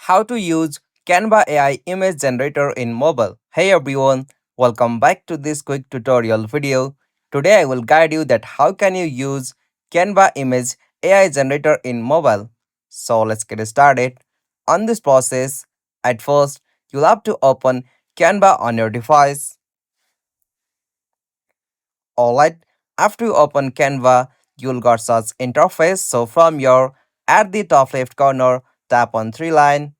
How to use Canva AI Image Generator in mobile. Hey everyone, welcome back to this quick tutorial video. Today I will guide you that how can you use Canva Image AI Generator in mobile. So let's get started. On this process, at first you'll have to open Canva on your device. Alright, after you open Canva, you'll got such interface. So from your at the top left corner, tap on three line.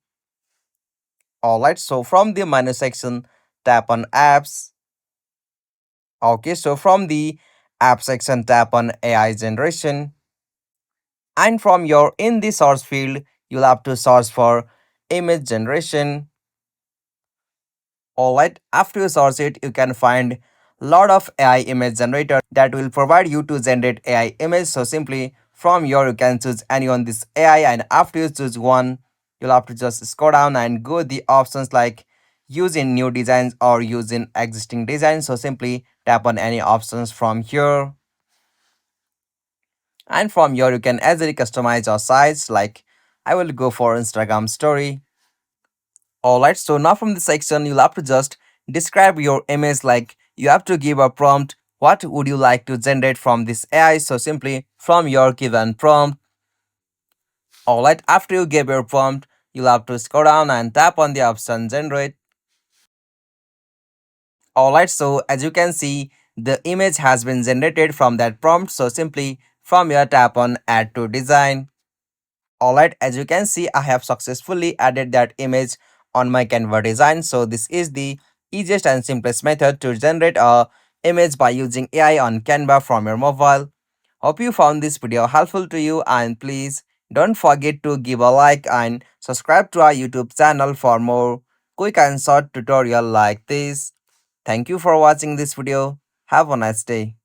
Alright, so from the menu section, tap on apps. Okay, so from the app section, tap on AI generation. And from your in the source field, you'll have to search for image generation. Alright, after you search it, you can find lot of AI image generator that will provide you to generate AI image. So simply from here, you can choose any on this AI, and after you choose one, you'll have to just scroll down and go the options like using new designs or using existing designs. So simply tap on any options from here. And from here, you can easily customize your sites. Like I will go for Instagram story. Alright, so now from this section, you'll have to just describe your image. Like you have to give a prompt. What would you like to generate from this AI? So simply from your given prompt. Alright, after you give your prompt, you'll have to scroll down and tap on the option generate. Alright, so as you can see, the image has been generated from that prompt. So simply from here, tap on add to design. Alright, as you can see, I have successfully added that image on my Canva design. So this is the easiest and simplest method to generate a image by using AI on Canva from your mobile. Hope you found this video helpful to you, and please don't forget to give a like and subscribe to our YouTube channel for more quick and short tutorial like this. Thank you for watching this video. Have a nice day.